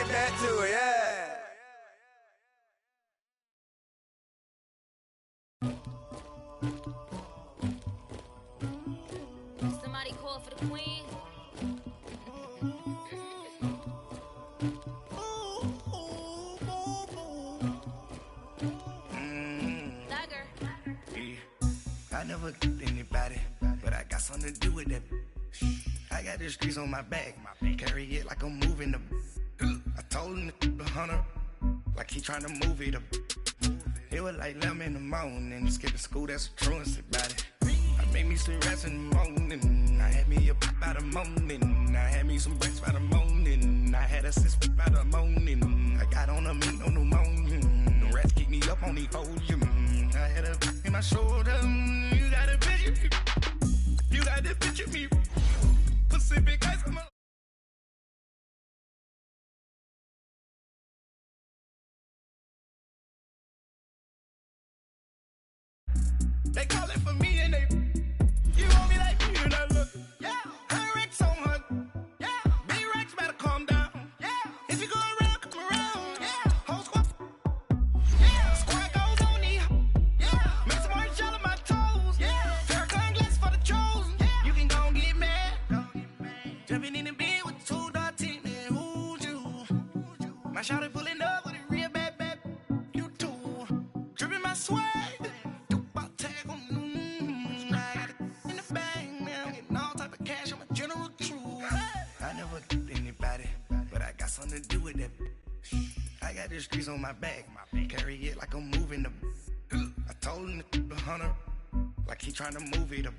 that to it, yeah. Somebody call for the queen. I never killed anybody, but I got something to do with that. I got the streets on my back, carry it like I'm moving the. I told him the hunter, like he trying to move it up. It was like 11 in the morning, skipping school, that's a truancy about it. I made me some rest in the morning, I had me up by the morning, I had me some breaks by the morning, I had a sis by the morning, I got on a meat on the morning, the rats keep me up on the podium, I had a in my shoulder, you got a picture me, you got to picture me, Pacific Ice, come on. They call it for me and they, you want me like me and I look, yeah, her Rex on her, yeah, big Rex better calm down, yeah, if you go around, come around, yeah, whole squad, yeah, squad goes on me, yeah, make some orange gel on my toes, yeah, Farrakhan glass for the chosen, yeah, you can go and get mad, jumping in the bed with 2 dark teeth, man, who's you, my shawty pulling up with a real bad, you too, dripping my swag. Something to do with that. I got the streets on my back, carry it like I'm moving the. I told him the hunter, like he trying to move it up.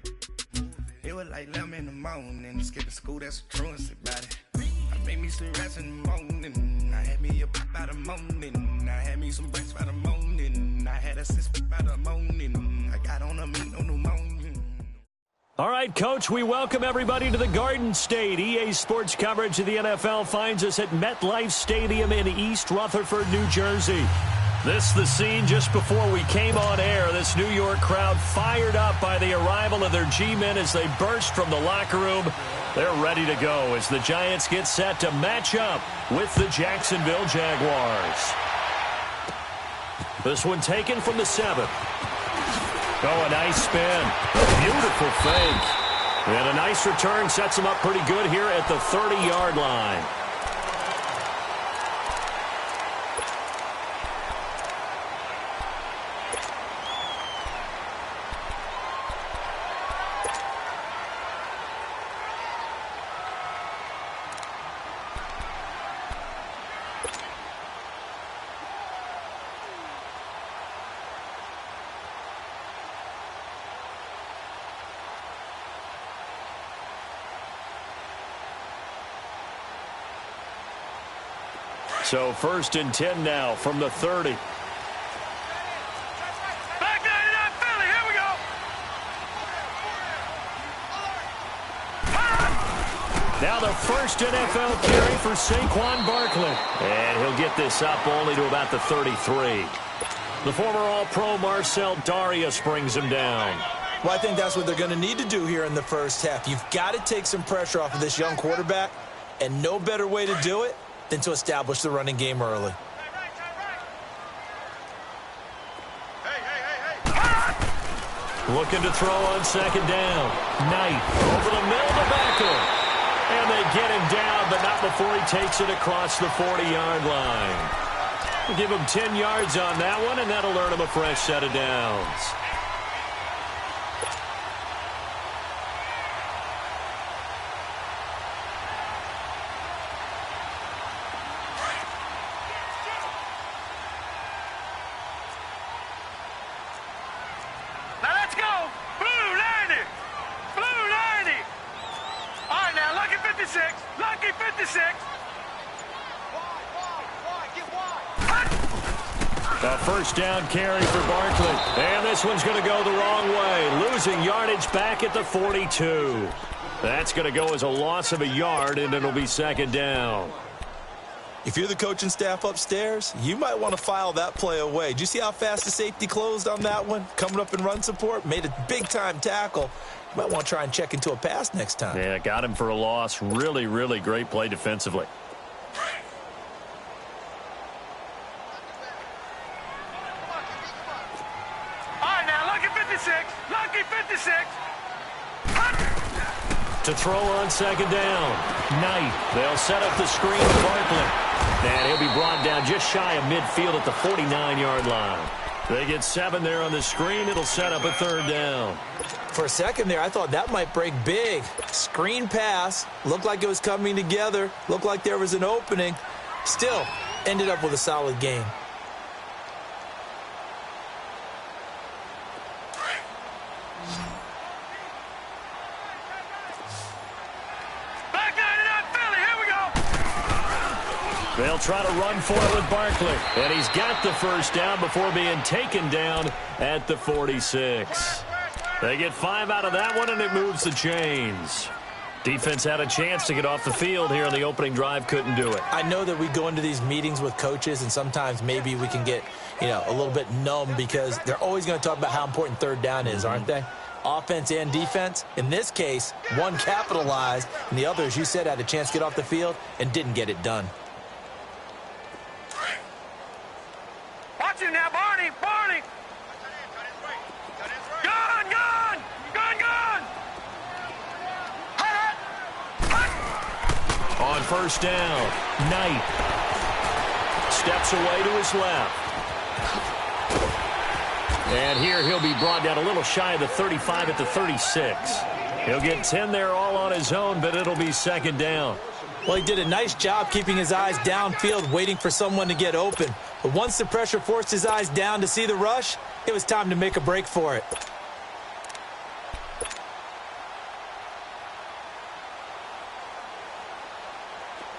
It was like 11 in the morning, skipping school, that's a truancy about it. I made me some rest in the morning, I had me up by the morning, I had me some breaks by the morning, I had a sis by the morning, I got on a meat on the morning. All right, Coach, we welcome everybody to the Garden State. EA Sports coverage of the NFL finds us at MetLife Stadium in East Rutherford, New Jersey. This the scene just before we came on air. This New York crowd fired up by the arrival of their G-men as they burst from the locker room. They're ready to go as the Giants get set to match up with the Jacksonville Jaguars. This one taken from the 7. Oh, a nice spin. A beautiful fake. And a nice return sets him up pretty good here at the 30-yard line. So 1st and 10 now from the 30. Back 99 Philly, here we go. Now the first NFL carry for Saquon Barkley. And he'll get this up only to about the 33. The former All-Pro Marcel Darius brings him down. Well, I think that's what they're going to need to do here in the first half. You've got to take some pressure off of this young quarterback, and no better way to do it than to establish the running game early. Looking to throw on 2nd down. Knight over the middle to Beckham. And they get him down, but not before he takes it across the 40-yard line. We'll give him 10 yards on that one, and that'll earn him a fresh set of downs. Now let's go. Blue 90. Blue 90. All right, now, lucky 56. Lucky 56. A first down carry for Barkley. And this one's going to go the wrong way. Losing yardage back at the 42. That's going to go as a loss of a yard, and it'll be 2nd down. If you're the coaching staff upstairs, you might want to file that play away. Did you see how fast the safety closed on that one? Coming up in run support, made a big-time tackle. You might want to try and check into a pass next time. Yeah, got him for a loss. Really, really great play defensively. 56. To throw on second down. Knight. They'll set up the screen to Barkley. And he'll be brought down just shy of midfield at the 49-yard line. They get 7 there on the screen. It'll set up a third down. For a second there, I thought that might break big. Screen pass. Looked like it was coming together. Looked like there was an opening. Still, ended up with a solid game. They'll try to run for it with Barkley. And he's got the first down before being taken down at the 46. They get 5 out of that one, and it moves the chains. Defense had a chance to get off the field here on the opening drive, couldn't do it. I know that we go into these meetings with coaches, and sometimes maybe we can get, a little bit numb because they're always going to talk about how important third down is, aren't they? Offense and defense. In this case, one capitalized, and the other, as you said, had a chance to get off the field and didn't get it done. Watch him now, Barney! Barney! Gun! Gun! Gun! Gun! On first down, Knight steps away to his left. And here he'll be brought down a little shy of the 35 at the 36. He'll get 10 there all on his own, but it'll be second down. Well, he did a nice job keeping his eyes downfield, waiting for someone to get open. But once the pressure forced his eyes down to see the rush, it was time to make a break for it.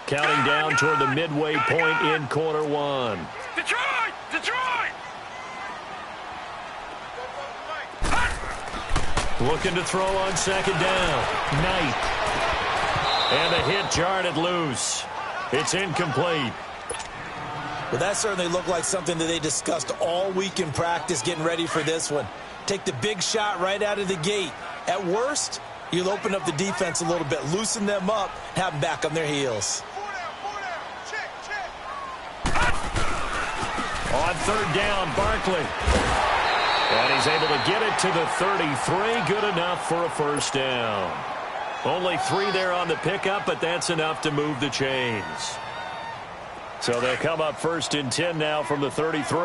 Counting down toward the midway point in quarter one. Detroit! Detroit! Looking to throw on second down. Knight. And a hit jarred it loose. It's incomplete. Well, that certainly looked like something that they discussed all week in practice getting ready for this one. Take the big shot right out of the gate. At worst, you'll open up the defense a little bit, loosen them up, have them back on their heels. On third down, Barkley. And he's able to get it to the 33. Good enough for a first down. Only 3 there on the pickup, but that's enough to move the chains. So they'll come up first and 10 now from the 33. All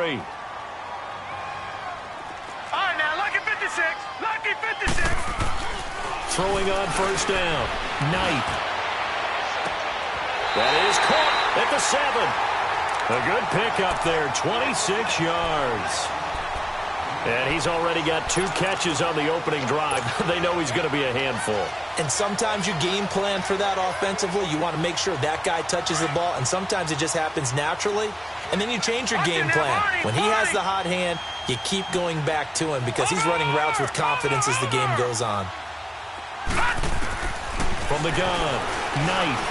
right, now, lucky 56. Lucky 56. Throwing on first down. Knight. That is caught at the 7. A good pickup there, 26 yards. And he's already got 2 catches on the opening drive. They know he's going to be a handful. And sometimes you game plan for that offensively. You want to make sure that guy touches the ball, and sometimes it just happens naturally. And then you change your game plan. When he has the hot hand, you keep going back to him because he's running routes with confidence as the game goes on. From the gun, Knight.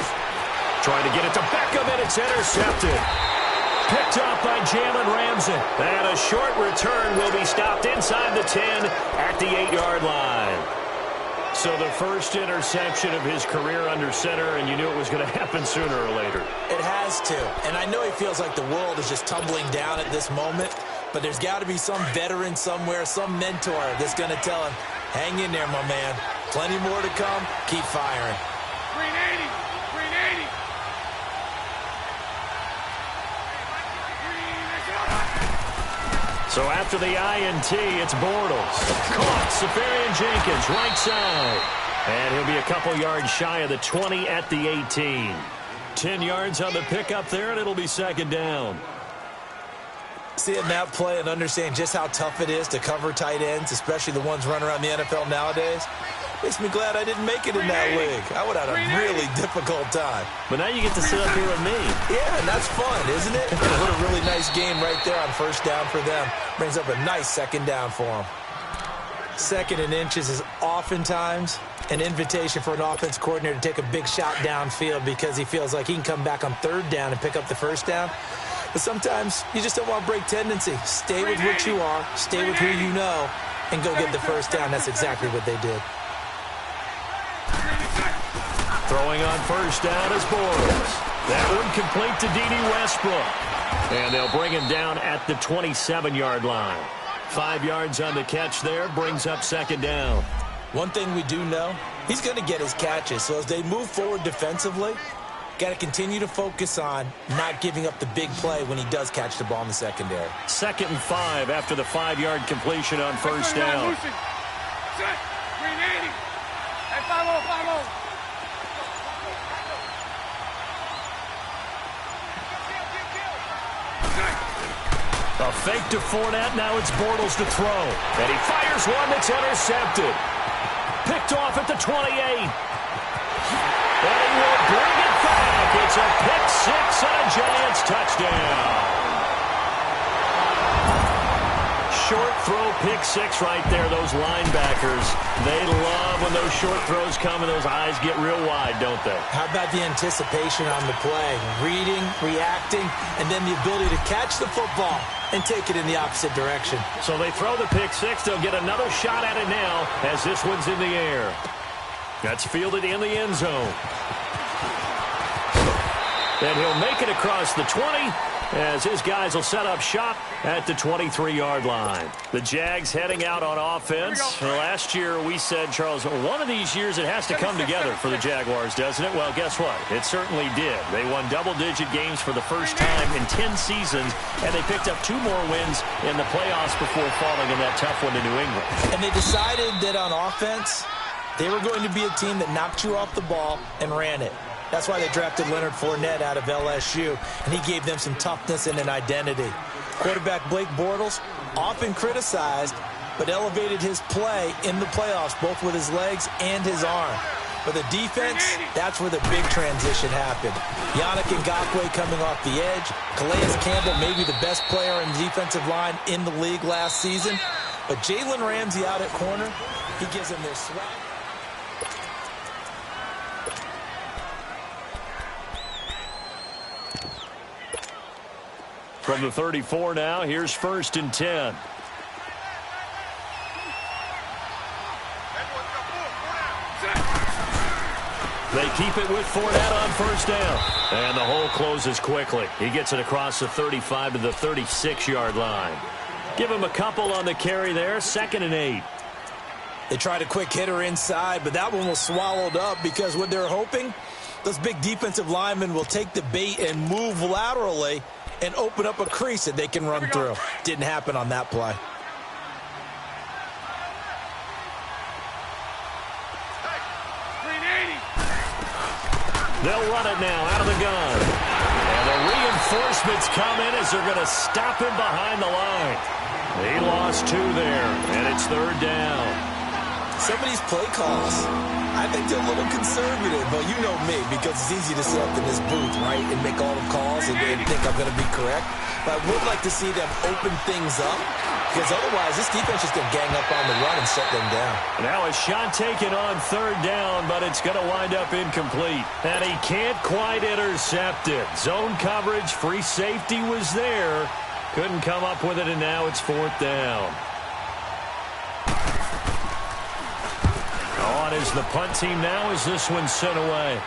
Trying to get it to Beckham, and it's intercepted. Picked up by Jalen Ramsey. And a short return will be stopped inside the 10 at the 8-yard line. So the first interception of his career under center, and you knew it was going to happen sooner or later. It has to. And I know he feels like the world is just tumbling down at this moment, but there's got to be some veteran somewhere, some mentor that's going to tell him, hang in there, my man. Plenty more to come. Keep firing. Green 80. Green 80. So after the INT, it's Bortles. Caught, Safarian Jenkins, right side. And he'll be a couple yards shy of the 20 at the 18. 10 yards on the pickup there, and it'll be second down. Seeing that play and understanding just how tough it is to cover tight ends, especially the ones running around the NFL nowadays, makes me glad I didn't make it in that league. I would have had a really difficult time. But now you get to sit up here with me. Yeah, and that's fun, isn't it? What a really nice game right there on first down for them. Brings up a nice second down for them. Second and inches is oftentimes an invitation for an offense coordinator to take a big shot downfield because he feels like he can come back on third down and pick up the first down. But sometimes you just don't want to break tendency. Stay with what you are, stay with who you know, and go get the first down. That's exactly what they did. Throwing on first down is Bortles. That one complete to D.D. Westbrook. And they'll bring him down at the 27-yard line. 5 yards on the catch there, brings up second down. One thing we do know, he's going to get his catches. So as they move forward defensively, got to continue to focus on not giving up the big play when he does catch the ball in the secondary. 2nd and 5 after the 5-yard completion on first down. A fake to Fournette, now it's Bortles to throw. And he fires one that's intercepted. Picked off at the 28. And he will bring it back. It's a pick six and a Giants touchdown. Short throw pick six right there. Those linebackers, they love when those short throws come and those eyes get real wide, don't they? How about the anticipation on the play? Reading, reacting, and then the ability to catch the football and take it in the opposite direction. So they throw the pick six. They'll get another shot at it now as this one's in the air. That's fielded in the end zone. And he'll make it across the 20 as his guys will set up shop at the 23-yard line. The Jags heading out on offense. Last year we said, Charles, one of these years it has to come together for the Jaguars, doesn't it? Well, guess what? It certainly did. They won double-digit games for the first time in 10 seasons, and they picked up 2 more wins in the playoffs before falling in that tough one to New England. And they decided that on offense, they were going to be a team that knocked you off the ball and ran it. That's why they drafted Leonard Fournette out of LSU, and he gave them some toughness and an identity. Quarterback Blake Bortles, often criticized, but elevated his play in the playoffs, both with his legs and his arm. But the defense, that's where the big transition happened. Yannick Ngakoue coming off the edge. Calais Campbell, maybe the best player in the defensive line in the league last season. But Jalen Ramsey out at corner, he gives them their swag. From the 34 now, here's 1st and 10. They keep it with Fournette on first down. And the hole closes quickly. He gets it across the 35 to the 36-yard line. Give him a couple on the carry there, 2nd and 8. They tried a quick hitter inside, but that one was swallowed up because what they're hoping, those big defensive linemen will take the bait and move laterally and open up a crease that they can run through. Didn't happen on that play. They'll run it now out of the gun. And the reinforcements come in as they're going to stop him behind the line. He lost 2 there, and it's 3rd down. Some of these play calls, I think they're a little conservative, but you know me, because it's easy to sit up in this booth, right, and make all the calls and think I'm going to be correct. But I would like to see them open things up, because otherwise this defense is going to gang up on the run and shut them down. Now a shot taken on 3rd down, but it's going to wind up incomplete. And he can't quite intercept it. Zone coverage, free safety was there. Couldn't come up with it, and now it's 4th down. On is the punt team now as this one's sent away.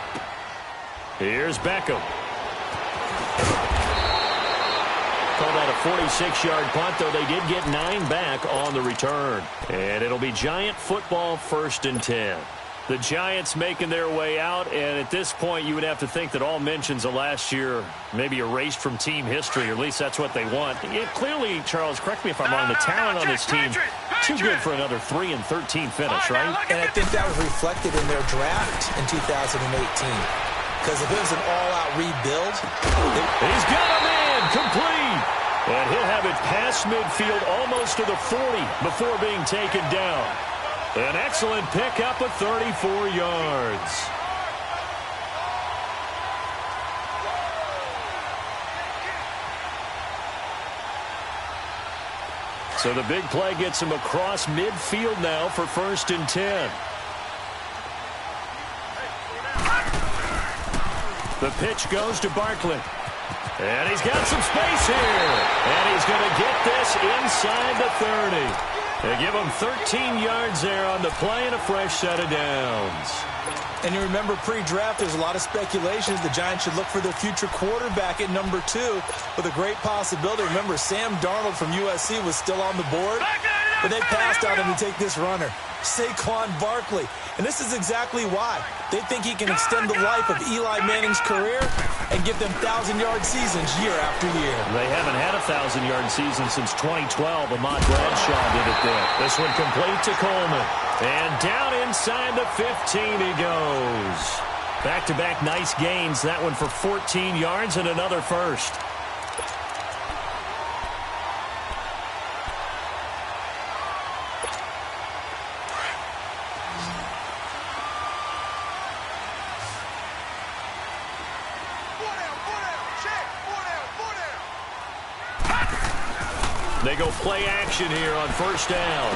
Here's Beckham. Called out a 46-yard punt, though they did get 9 back on the return. And it'll be Giant football, 1st and 10. The Giants making their way out, and at this point you would have to think that all mentions of last year maybe erased from team history, or at least that's what they want. Clearly, Charles, correct me if I'm wrong, the talent on this team, too good for another 3-13 finish, right? And I think that was reflected in their draft in 2018. Because if it was an all-out rebuild... He's got a man complete! And he'll have it past midfield almost to the 40 before being taken down. An excellent pickup of 34 yards. So the big play gets him across midfield now for 1st and 10. The pitch goes to Barkley. And he's got some space here. And he's going to get this inside the 30. They give him 13 yards there on the play and a fresh set of downs. And you remember pre-draft, there's a lot of speculations the Giants should look for their future quarterback at number 2 with a great possibility. Remember, Sam Darnold from USC was still on the board, but they passed on him to take this runner, Saquon Barkley. And this is exactly why. They think he can extend the life of Eli Manning's career and give them 1,000-yard seasons year after year. They haven't had a 1,000-yard season since 2012. Ahmad Bradshaw did it there. This one complete to Coleman. And down inside the 15 he goes. Back-to-back nice gains. That one for 14 yards and another first. They go play action here on first down.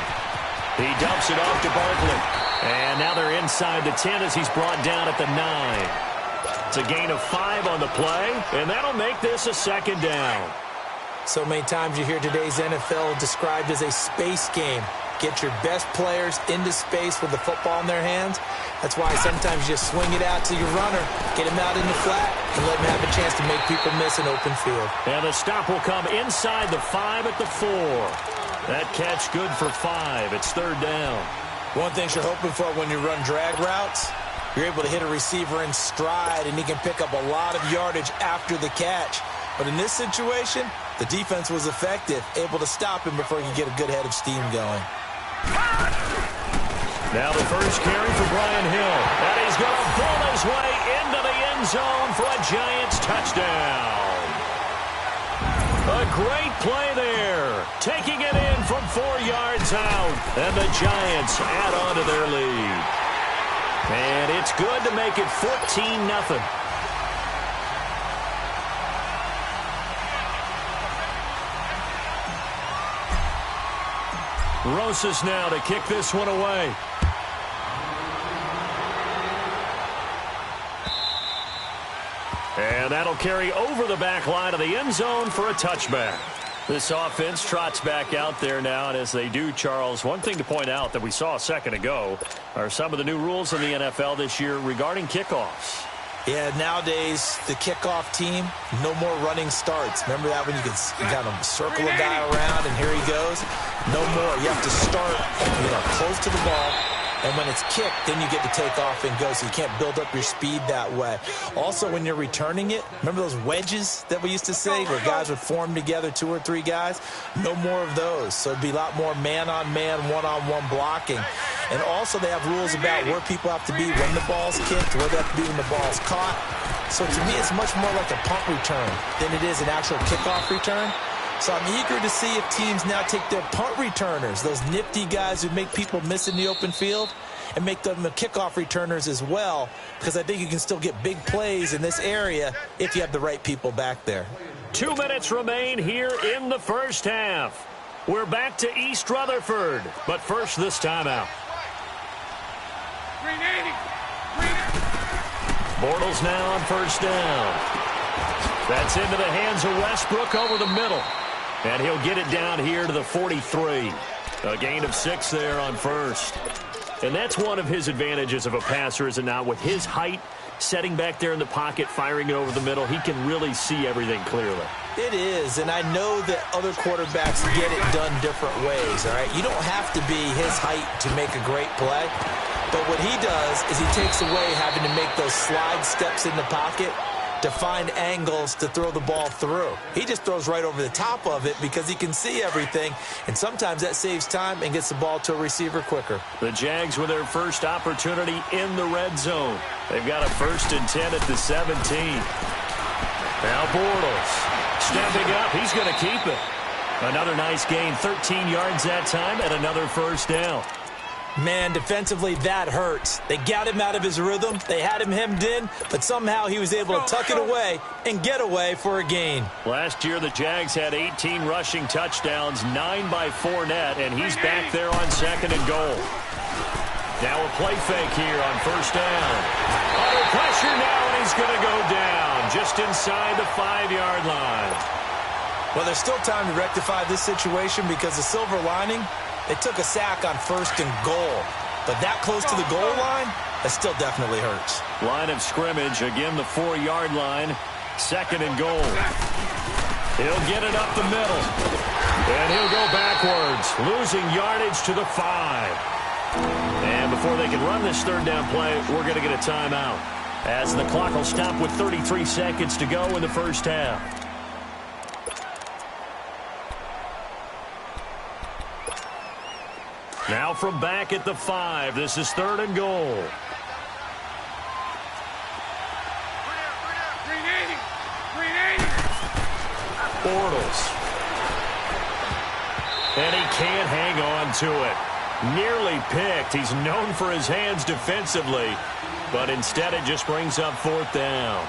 He dumps it off to Barkley. And now they're inside the 10 as he's brought down at the 9. It's a gain of 5 on the play, and that'll make this a second down. So many times you hear today's NFL described as a space game. Get your best players into space with the football in their hands. That's why sometimes you just swing it out to your runner, get him out in the flat, and let him have a chance to make people miss an open field. And the stop will come inside the 5 at the 4. That catch good for 5. It's third down. One thing you're hoping for when you run drag routes, you're able to hit a receiver in stride, and he can pick up a lot of yardage after the catch. But in this situation, the defense was effective, able to stop him before he could get a good head of steam going. Now the first carry for Brian Hill. And he's going to pull his way into the end zone for a Giants touchdown. A great play there. Taking it in from 4 yards out. And the Giants add on to their lead. And it's good to make it 14-0. Rosas now to kick this one away. And that'll carry over the back line of the end zone for a touchback. This offense trots back out there now, and as they do, Charles, one thing to point out that we saw a second ago are some of the new rules in the NFL this year regarding kickoffs. Yeah, nowadays, the kickoff team, no more running starts. Remember that when you could kind of circle a guy around and here he goes? No more. You have to start, close to the ball. And when it's kicked, then you get to take off and go, so you can't build up your speed that way. Also, when you're returning it, remember those wedges that we used to say where guys would form together, 2 or 3 guys? No more of those. So it'd be a lot more man-on-man, one-on-one blocking. And also they have rules about where people have to be when the ball's kicked, where they have to be when the ball's caught. So to me, it's much more like a punt return than it is an actual kickoff return. So I'm eager to see if teams now take their punt returners, those nifty guys who make people miss in the open field, and make them the kickoff returners as well, because I think you can still get big plays in this area if you have the right people back there. 2 minutes remain here in the first half. We're back to East Rutherford, but first this timeout. Bortles now on first down. That's into the hands of Westbrook over the middle. And he'll get it down here to the 43. A gain of 6 there on first. And that's one of his advantages of a passer, is it not? With his height, setting back there in the pocket, firing it over the middle, he can really see everything clearly. It is, and I know that other quarterbacks get it done different ways, all right? You don't have to be his height to make a great play. But what he does is he takes away having to make those slide steps in the pocket to find angles to throw the ball through. He just throws right over the top of it because he can see everything, and sometimes that saves time and gets the ball to a receiver quicker. The Jags with their first opportunity in the red zone. They've got a 1st and 10 at the 17. Now Bortles stepping up. He's going to keep it. Another nice gain, 13 yards that time, and another first down. Man, defensively, that hurts. They got him out of his rhythm. They had him hemmed in, but somehow he was able to tuck it away and get away for a gain. Last year, the Jags had 18 rushing touchdowns, 9 by Fournette, and he's back there on 2nd and goal. Now a play fake here on first down. Under pressure now, and he's going to go down just inside the 5-yard line. Well, there's still time to rectify this situation because the silver lining, They took a sack on 1st and goal. But that close to the goal line, that still definitely hurts. Line of scrimmage, again the 4-yard line. 2nd and goal. He'll get it up the middle. And he'll go backwards, losing yardage to the 5. And before they can run this 3rd down play, we're going to get a timeout, as the clock will stop with 33 seconds to go in the first half. Now from back at the 5, this is 3rd and goal. Bortles. And he can't hang on to it. Nearly picked. He's known for his hands defensively, but instead it just brings up 4th down.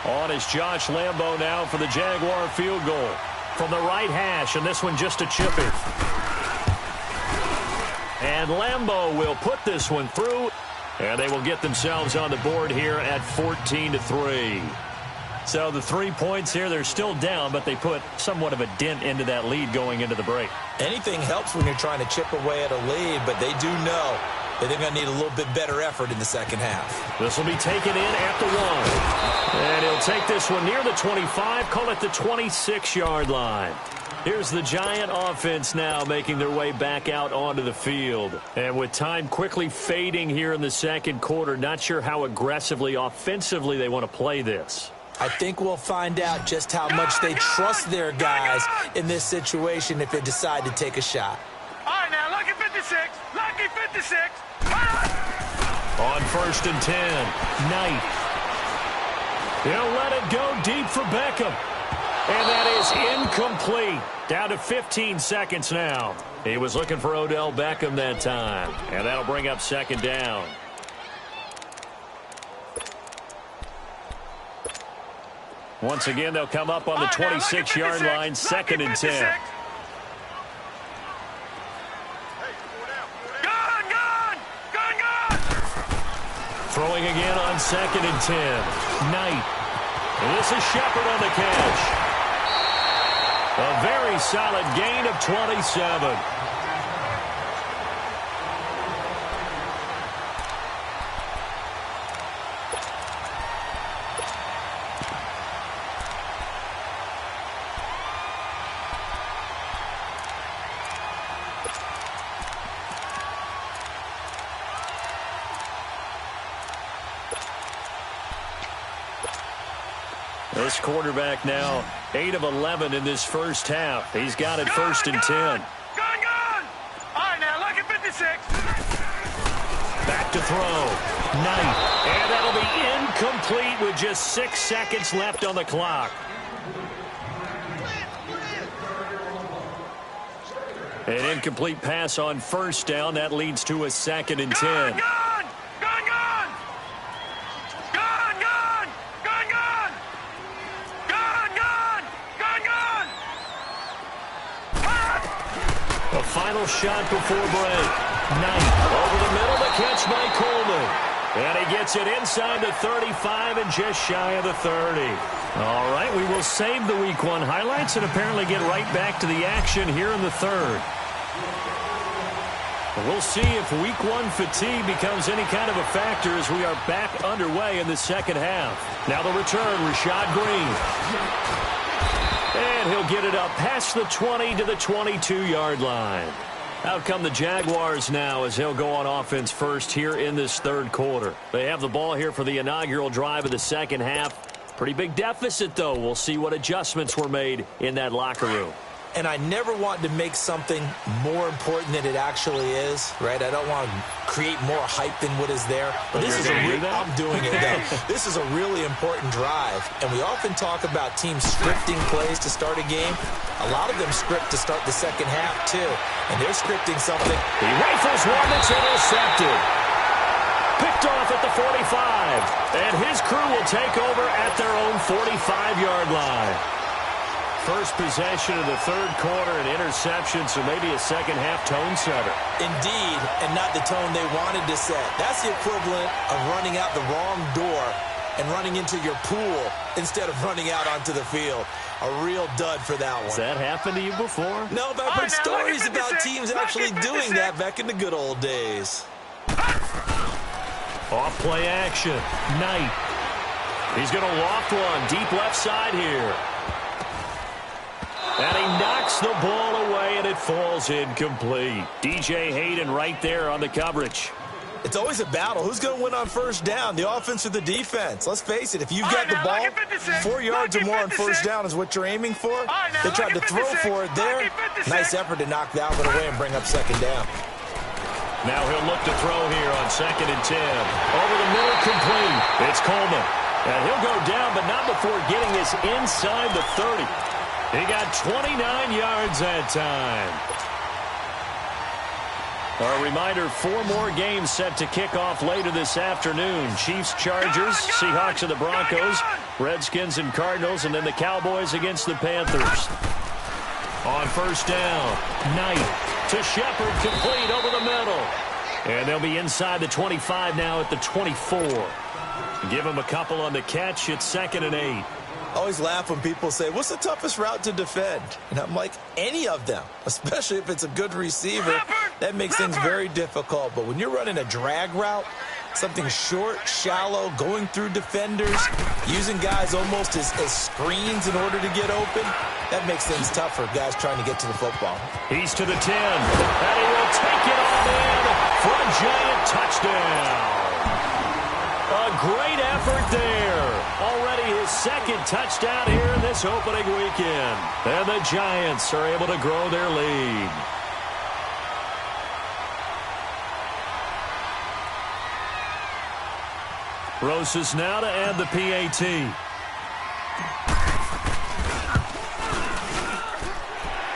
On is Josh Lambo now for the Jaguar field goal. From the right hash, and this one just a chip in. And Lambo will put this one through, and they will get themselves on the board here at 14-3. So the 3 points here, they're still down, but they put somewhat of a dent into that lead going into the break. Anything helps when you're trying to chip away at a lead, but they do know that they're going to need a little bit better effort in the second half. This will be taken in at the 1. And he'll take this one near the 25, call it the 26-yard line. Here's the Giant offense now making their way back out onto the field. And with time quickly fading here in the second quarter, not sure how aggressively, offensively they want to play this. I think we'll find out just how much they trust their guys in this situation if they decide to take a shot. All right, now, lucky 56. Lucky 56. On 1st and 10, Knight. He'll let it go deep for Beckham. And that is incomplete. Down to 15 seconds now. He was looking for Odell Beckham that time. And that'll bring up 2nd down. Once again, they'll come up on the 26-yard line, 2nd and 10. Throwing again on 2nd and 10. Knight. And this is Shepard on the catch. A very solid gain of 27. This quarterback now 8 of 11 in this first half. He's got it 1st and 10. Gone! All right, now, lucky 56. Back to throw. Knight. And that'll be incomplete with just 6 seconds left on the clock. An incomplete pass on 1st down. That leads to a 2nd and 10. A final shot before break. Knight over the middle, the catch by Coleman. And he gets it inside the 35 and just shy of the 30. All right, we will save the Week 1 highlights and apparently get right back to the action here in the 3rd. We'll see if Week 1 fatigue becomes any kind of a factor as we are back underway in the second half. Now the return, Rashad Green. And he'll get it up past the 20 to the 22-yard line. Out come the Jaguars now as he'll go on offense first here in this 3rd quarter. They have the ball here for the inaugural drive of the second half. Pretty big deficit, though. We'll see what adjustments were made in that locker room. And I never want to make something more important than it actually is, right? I don't want to create more hype than what is there. But this is I'm doing it, though. This is a really important drive. And we often talk about teams scripting plays to start a game. A lot of them script to start the second half, too. And they're scripting something. He rifles one that's intercepted. Picked off at the 45. And his crew will take over at their own 45-yard line. First possession of the 3rd quarter, an interception, so maybe a second-half tone setter. Indeed, and not the tone they wanted to set. That's the equivalent of running out the wrong door and running into your pool instead of running out onto the field. A real dud for that one. Has that happened to you before? No, but I've heard stories about teams actually doing that back in the good old days. Off play action. Knight. He's going to loft one deep left side here. And he knocks the ball away, and it falls incomplete. DJ Hayden right there on the coverage. It's always a battle. Who's going to win on first down, the offense or the defense? Let's face it, if you've got the ball, 4 yards or more on first down is what you're aiming for. They tried to throw for it there. Nice effort to knock that one away and bring up second down. Now he'll look to throw here on 2nd and 10. Over the middle, complete. It's Coleman. And he'll go down, but not before getting this inside the 30. He got 29 yards that time. A reminder, 4 more games set to kick off later this afternoon. Chiefs, Chargers, Seahawks and the Broncos, Redskins and Cardinals, and then the Cowboys against the Panthers. On first down, Knight to Shepard, complete over the middle. And they'll be inside the 25 now at the 24. Give him a couple on the catch. It's 2nd and 8. I always laugh when people say, what's the toughest route to defend? And I'm like, any of them, especially if it's a good receiver. That makes things very difficult. But when you're running a drag route, something short, shallow, going through defenders, using guys almost as screens in order to get open, that makes things tough for guys trying to get to the football. He's to the 10, and he will take it all in for a giant touchdown. A great effort there. Already his 2nd touchdown here in this opening weekend. And the Giants are able to grow their lead. Rosas now to add the PAT.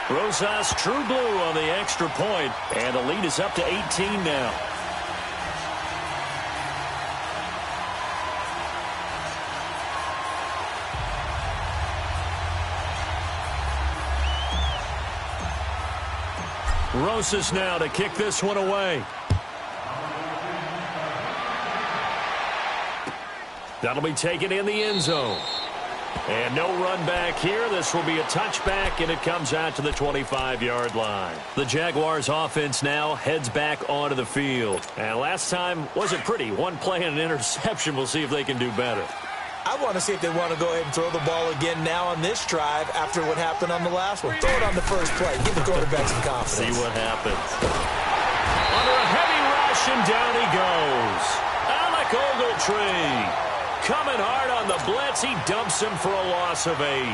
Rosas true blue on the extra point, and the lead is up to 18 now. Rosas now to kick this one away. That'll be taken in the end zone. And no run back here. This will be a touchback, and it comes out to the 25-yard line. The Jaguars offense now heads back onto the field. And last time wasn't pretty. One play and an interception. We'll see if they can do better. I want to see if they want to go ahead and throw the ball again now on this drive after what happened on the last one. Throw it on the first play. Give the quarterback some confidence. See what happens. Under a heavy rush, and down he goes. Alec Ogletree coming hard on the blitz. He dumps him for a loss of 8.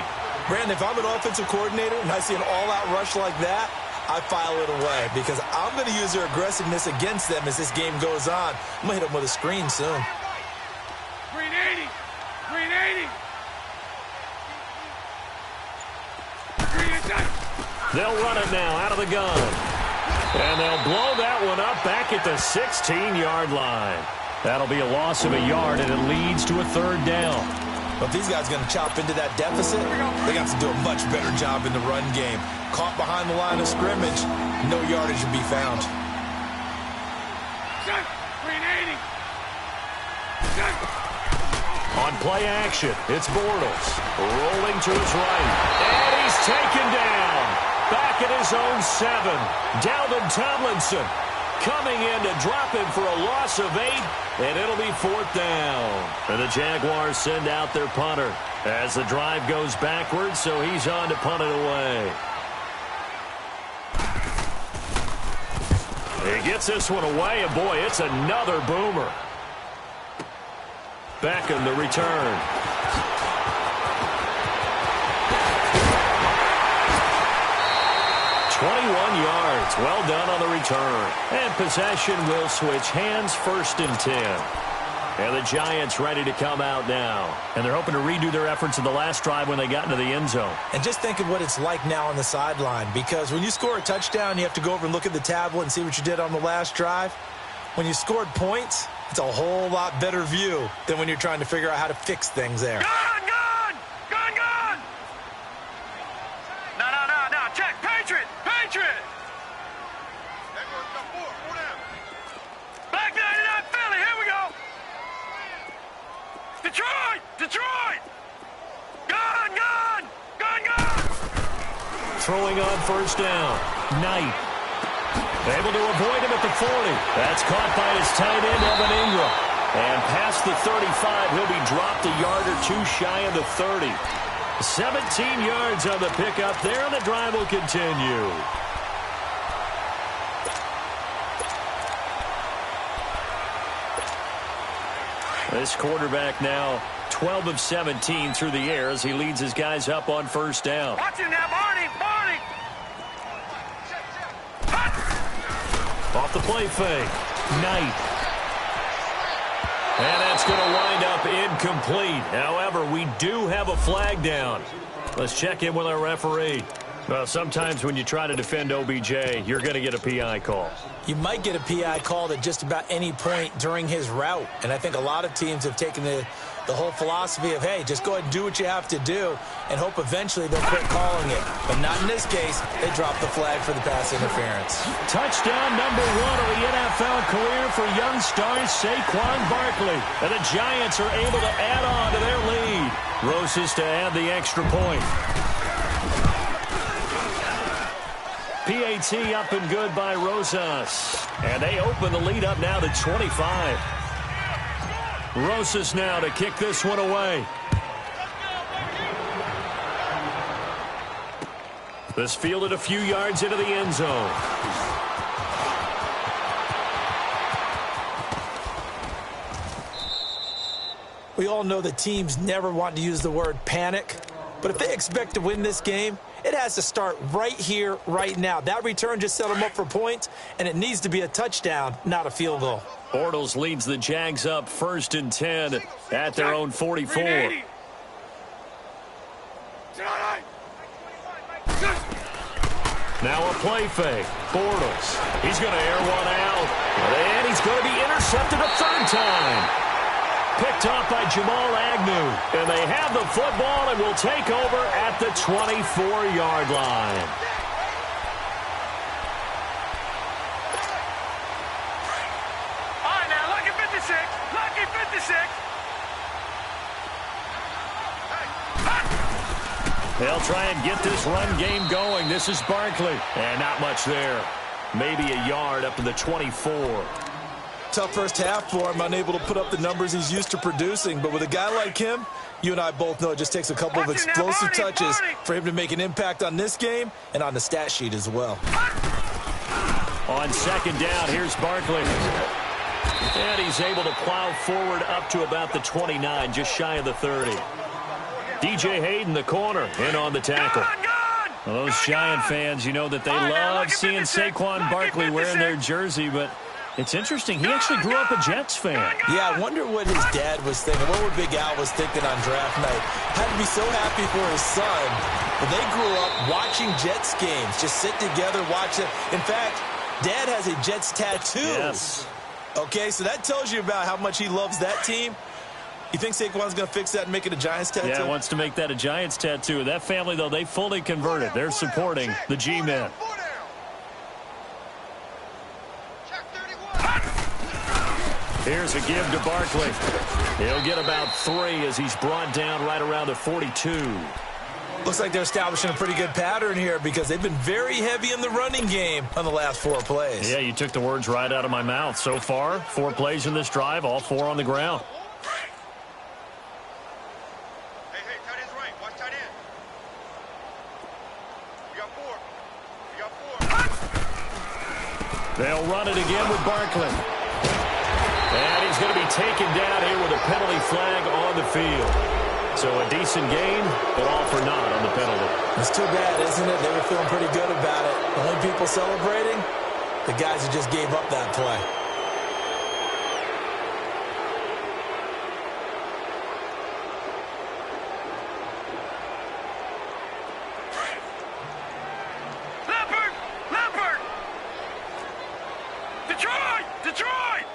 Brandon, if I'm an offensive coordinator and I see an all-out rush like that, I file it away because I'm going to use their aggressiveness against them as this game goes on. I'm going to hit them with a screen soon. Green 80. Green 80. Green attack. They'll run it now out of the gun. And they'll blow that one up back at the 16-yard line. That'll be a loss of a yard, and it leads to a 3rd down. But if these guys are going to chop into that deficit, they got to do a much better job in the run game. Caught behind the line of scrimmage, no yardage to be found. Green 80. On play action, it's Bortles rolling to his right. And he's taken down. Back at his own 7. Dalvin Tomlinson coming in to drop him for a loss of 8. And it'll be 4th down. And the Jaguars send out their punter as the drive goes backwards, so he's on to punt it away. He gets this one away, and boy, it's another boomer. Back in the return. ...21 yards. Well done on the return. And possession will switch hands, 1st and 10. And the Giants ready to come out now. And they're hoping to redo their efforts in the last drive when they got into the end zone. And just think of what it's like now on the sideline. Because when you score a touchdown, you have to go over and look at the tablet and see what you did on the last drive. When you scored points, it's a whole lot better view than when you're trying to figure out how to fix things there. Gone! No. Check. Patriot! Black 99 Philly, here we go! The Detroit! Detroit! Gun, gun! Gun, gun! Throwing on first down. Knight. Able to avoid him at the 40. That's caught by his tight end, Evan Ingram. And past the 35, he'll be dropped a yard or two shy of the 30. 17 yards on the pickup there, and the drive will continue. This quarterback now 12 of 17 through the air as he leads his guys up on first down. Watch him now, Barney! Barney! Off the play fake. Knight. And that's going to wind up incomplete. However, we do have a flag down. Let's check in with our referee. Well, sometimes when you try to defend OBJ, you're going to get a PI call. You might get a PI called at just about any point during his route. And I think a lot of teams have taken the whole philosophy of, hey, just go ahead and do what you have to do and hope eventually they'll quit calling it. But not in this case. They dropped the flag for the pass interference. Touchdown number 1 of the NFL career for young stars Saquon Barkley. And the Giants are able to add on to their lead. Roses to add the extra point. PAT up and good by Rosas. And they open the lead up now to 25. Rosas now to kick this one away. This fielded a few yards into the end zone. We all know that teams never want to use the word panic. But if they expect to win this game, it has to start right here, right now. That return just set them up for points, and it needs to be a touchdown, not a field goal. Bortles leads the Jags up 1st and 10 at their own 44. Now a play fake. Bortles. He's going to air one out. And he's going to be intercepted a third time. Picked off by Jamal Agnew. And they have the football and will take over at the 24-yard line. All right, now, lucky 56. Lucky 56. They'll try and get this run game going. This is Barkley. And not much there. Maybe a yard up to the 24. Tough first half for him, unable to put up the numbers he's used to producing. But with a guy like him, you and I both know it just takes a couple of explosive touches for him to make an impact on this game and on the stat sheet as well. On second down, here's Barkley. And he's able to plow forward up to about the 29, just shy of the 30. DJ Hayden, the corner, in on the tackle. Well, those Giant fans, you know that they love seeing Saquon Barkley wearing their jersey, but it's interesting. He actually grew up a Jets fan. Yeah, I wonder what his dad was thinking. What would Big Al was thinking on draft night? Had to be so happy for his son. But they grew up watching Jets games. Just sit together, watch it. In fact, Dad has a Jets tattoo. Yes. Okay, so that tells you about how much he loves that team. You think Saquon's going to fix that and make it a Giants tattoo? Yeah, wants to make that a Giants tattoo. That family, though, they fully converted. They're supporting the G-Men. Here's a give to Barkley. He'll get about 3 as he's brought down right around the 42. Looks like they're establishing a pretty good pattern here because they've been very heavy in the running game on the last 4 plays. Yeah, you took the words right out of my mouth. So far, 4 plays in this drive, all 4 on the ground. Hey, tight end's right. Watch tight end. You got 4. They'll run it again with Barkley. And he's going to be taken down here with a penalty flag on the field. So a decent gain, but all for naught on the penalty. It's too bad, isn't it? They were feeling pretty good about it. The only people celebrating, the guys who just gave up that play. Leopard! Detroit!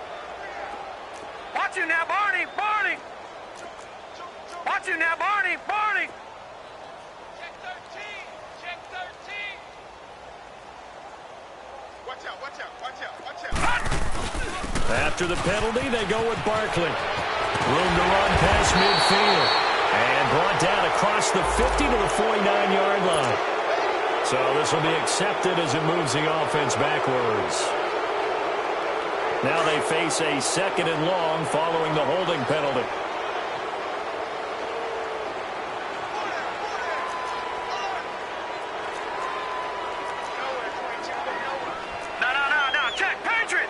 Watch him now, Barney! Watch him now, Barney! Check 13! Watch out! After the penalty, they go with Barkley. Room to run past midfield. And brought down across the 50 to the 49-yard line. So this will be accepted as it moves the offense backwards. Now they face a 2nd and long following the holding penalty. No. Check. Patriot.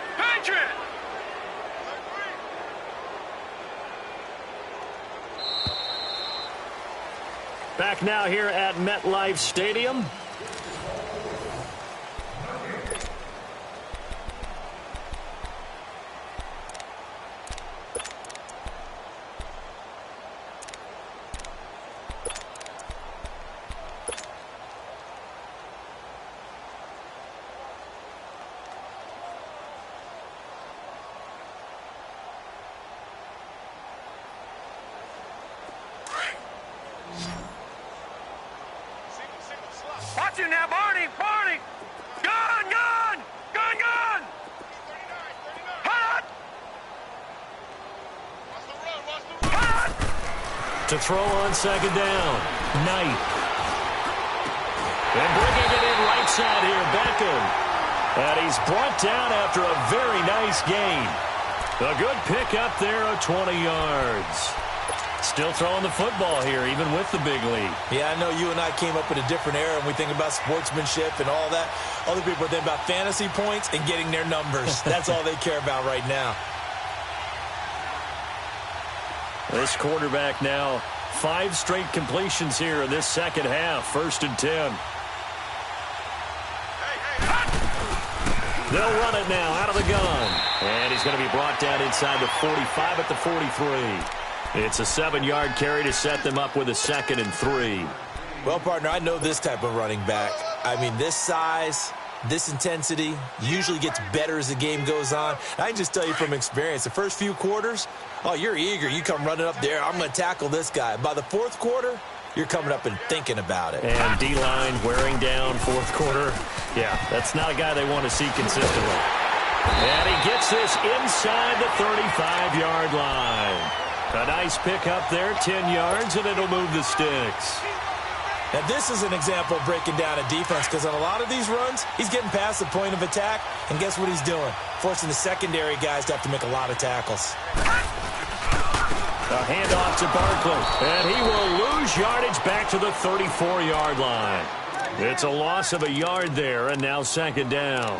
Back now here at MetLife Stadium. Watch him now, Barney. Gun. Hot. To throw on 2nd down. Knight. And bringing it in right side here, Beckham. And he's brought down after a very nice gain. A good pick up there of 20 yards. Still throwing the football here, even with the big lead. Yeah, I know you and I came up in a different era, and we think about sportsmanship and all that. Other people think about fantasy points and getting their numbers. That's all they care about right now. This quarterback now, 5 straight completions here in this second half. 1st and 10. They'll run it now out of the gun. And he's going to be brought down inside the 45 at the 43. It's a 7-yard carry to set them up with a 2nd and 3. Well, partner, I know this type of running back. I mean, this size, this intensity usually gets better as the game goes on. I can just tell you from experience, the first few quarters, oh, you're eager. You come running up there, I'm going to tackle this guy. By the 4th quarter, you're coming up and thinking about it. And D-line wearing down 4th quarter. Yeah, that's not a guy they want to see consistently. And he gets this inside the 35-yard line. A nice pick up there, 10 yards, and it'll move the sticks. Now, this is an example of breaking down a defense, because on a lot of these runs, he's getting past the point of attack, and guess what he's doing? Forcing the secondary guys to have to make a lot of tackles. A handoff to Barkley, and he will lose yardage back to the 34-yard line. It's a loss of a yard there, and now 2nd down.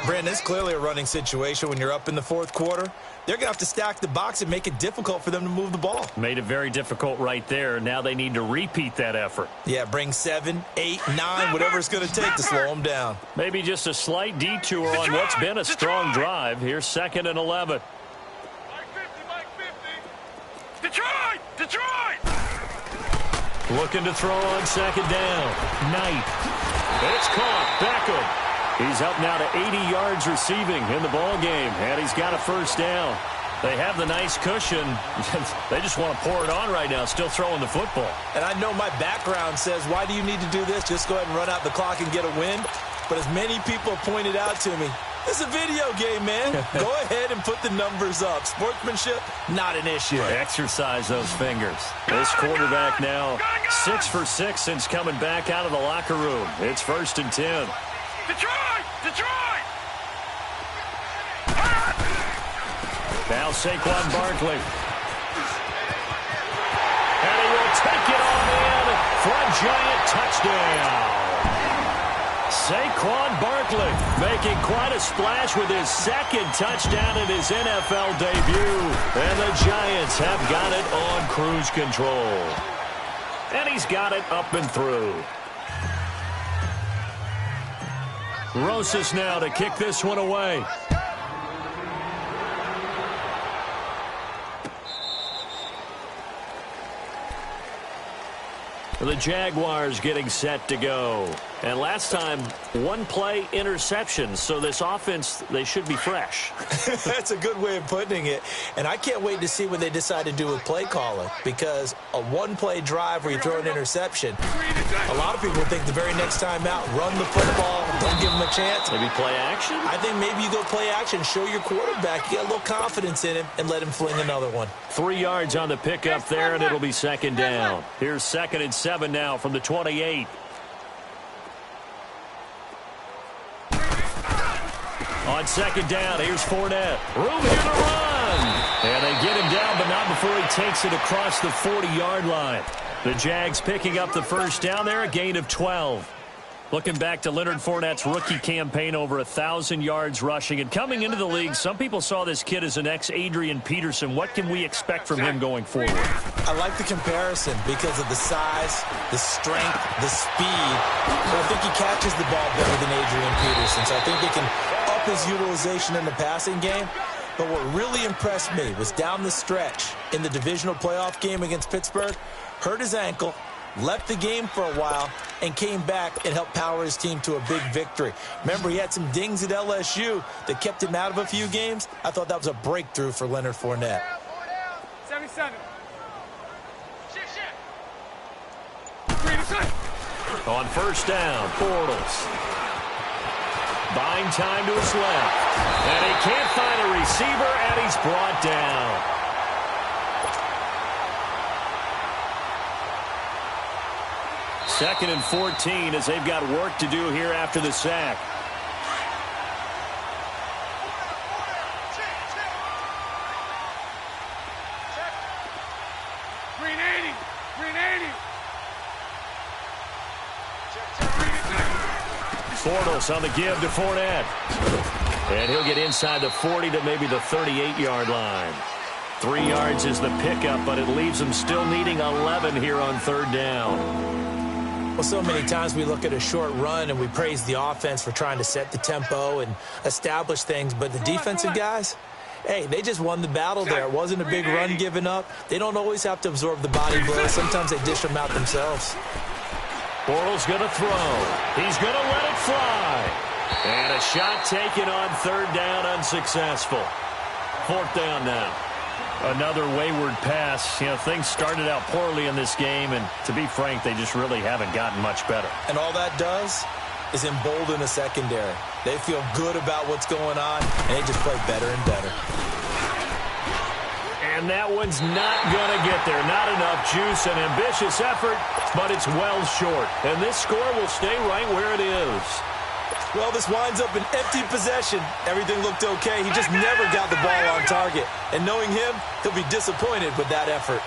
Brandon, it's clearly a running situation when you're up in the 4th quarter. They're going to have to stack the box and make it difficult for them to move the ball. Made it very difficult right there. Now they need to repeat that effort. Yeah, bring 7, 8, 9, whatever it's going to take to slow them down. Maybe just a slight detour on what's been a strong drive. Here's 2nd and 11. Detroit! Looking to throw on 2nd down. Knight. It's caught. Beckham. He's up now to 80 yards receiving in the ball game, and he's got a 1st down. They have the nice cushion. They just want to pour it on right now, still throwing the football. And I know my background says, why do you need to do this? Just go ahead and run out the clock and get a win. But as many people pointed out to me, this is a video game, man. Go ahead and put the numbers up. Sportsmanship, not an issue. Exercise those fingers. This quarterback now 6 for 6 since coming back out of the locker room. It's 1st and 10. Detroit! Now Saquon Barkley. And he will take it on in for a giant touchdown. Saquon Barkley making quite a splash with his 2nd touchdown in his NFL debut. And the Giants have got it on cruise control. And he's got it up and through. Rosas now to kick this one away. The Jaguars getting set to go. And last time, one play interception. So this offense, they should be fresh. That's a good way of putting it. And I can't wait to see what they decide to do with play calling, because a one-play drive where you throw an interception, a lot of people think the very next time out, run the football, don't give them a chance. Maybe play action? I think maybe you go play action, show your quarterback, you get a little confidence in him, and let him fling another one. 3 yards on the pickup there, and it'll be second down. Here's 2nd and 7 now from the 28. On second down, here's Fournette. Room here to run. And they get him down, but not before he takes it across the 40-yard line. The Jags picking up the first down there, a gain of 12. Looking back to Leonard Fournette's rookie campaign, over 1,000 yards rushing. And coming into the league, some people saw this kid as an ex-Adrian Peterson. What can we expect from him going forward? I like the comparison because of the size, the strength, the speed. But I think he catches the ball better than Adrian Peterson. So I think they can up his utilization in the passing game. But what really impressed me was down the stretch in the divisional playoff game against Pittsburgh, hurt his ankle, left the game for a while, and came back and helped power his team to a big victory. Remember, he had some dings at LSU that kept him out of a few games. I thought that was a breakthrough for Leonard Fournette. 77. On first down, Bortles. Buying time to his left. And he can't find a receiver, and he's brought down. Second and 14 as they've got work to do here after the sack. Green 80. Green 80. Bortles on the give to Fournette. And he'll get inside the 40 to maybe the 38-yard line. 3 yards is the pickup, but it leaves them still needing 11 here on third down. Well, so many times we look at a short run and we praise the offense for trying to set the tempo and establish things, but the defensive guys, hey, they just won the battle there. It wasn't a big run given up. They don't always have to absorb the body blows. Sometimes they dish them out themselves. Bortles going to throw. He's going to let it fly. And a shot taken on third down, unsuccessful. Fourth down now. Another wayward pass. You know, things started out poorly in this game, and to be frank, they just really haven't gotten much better. And all that does is embolden the secondary. They feel good about what's going on, and they just play better and better. And that one's not going to get there. Not enough juice. An ambitious effort, but it's well short. And this score will stay right where it is. Well, this winds up an empty possession. Everything looked okay. He just never got the ball on target. And knowing him, he'll be disappointed with that effort.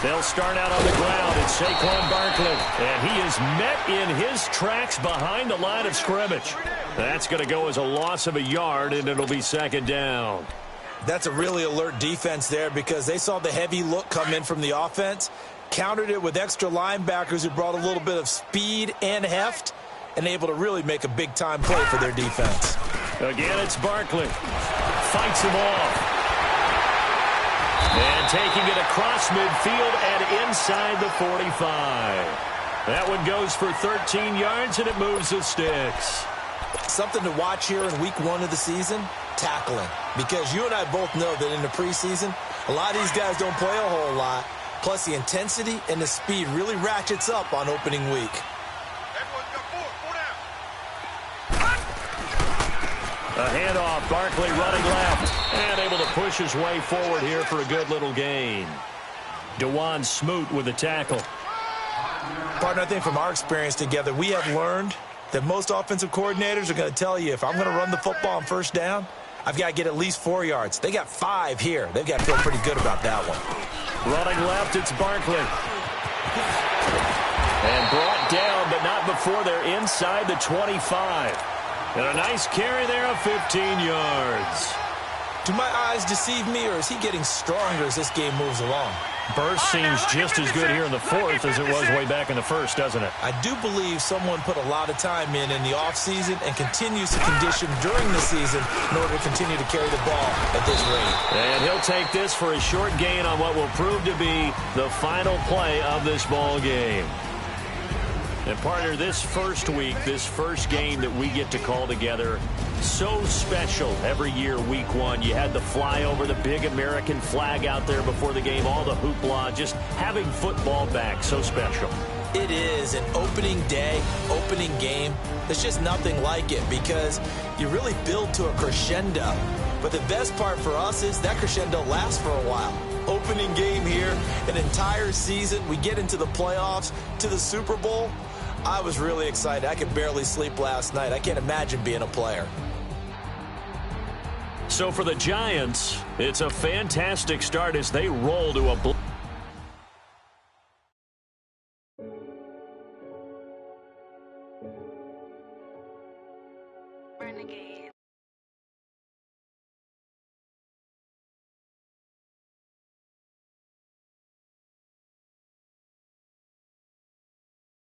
They'll start out on the ground. It's Saquon Barkley. And he is met in his tracks behind the line of scrimmage. That's going to go as a loss of a yard, and it'll be second down. That's a really alert defense there because they saw the heavy look come in from the offense, countered it with extra linebackers who brought a little bit of speed and heft, and able to really make a big-time play for their defense. Again, it's Barkley. Fights him off. And taking it across midfield and inside the 45. That one goes for 13 yards, and it moves the sticks. Something to watch here in week 1 of the season, tackling. Because you and I both know that in the preseason, a lot of these guys don't play a whole lot. Plus, the intensity and the speed really ratchets up on opening week. A handoff, Barkley running left, and able to push his way forward here for a good little gain. DeJuan Smoot with the tackle. Partner, I think from our experience together, we have learned that most offensive coordinators are going to tell you, if I'm going to run the football on first down, I've got to get at least 4 yards. They got 5 here. They've got to feel pretty good about that one. Running left, it's Barkley. And brought down, but not before they're inside the 25. And a nice carry there of 15 yards. Do my eyes deceive me, or is he getting stronger as this game moves along? Burst seems just as good here in the fourth as it was way back in the first, doesn't it? I do believe someone put a lot of time in the offseason and continues to condition during the season in order to continue to carry the ball at this rate. And he'll take this for a short gain on what will prove to be the final play of this ball game. And partner, this first week, this first game that we get to call together, so special every year, week one. You had the flyover, the big American flag out there before the game, all the hoopla, just having football back, so special. It is an opening day, opening game. There's just nothing like it because you really build to a crescendo. But the best part for us is that crescendo lasts for a while. Opening game here, an entire season. We get into the playoffs, to the Super Bowl. I was really excited. I could barely sleep last night. I can't imagine being a player. So for the Giants, it's a fantastic start as they roll to a Renegade.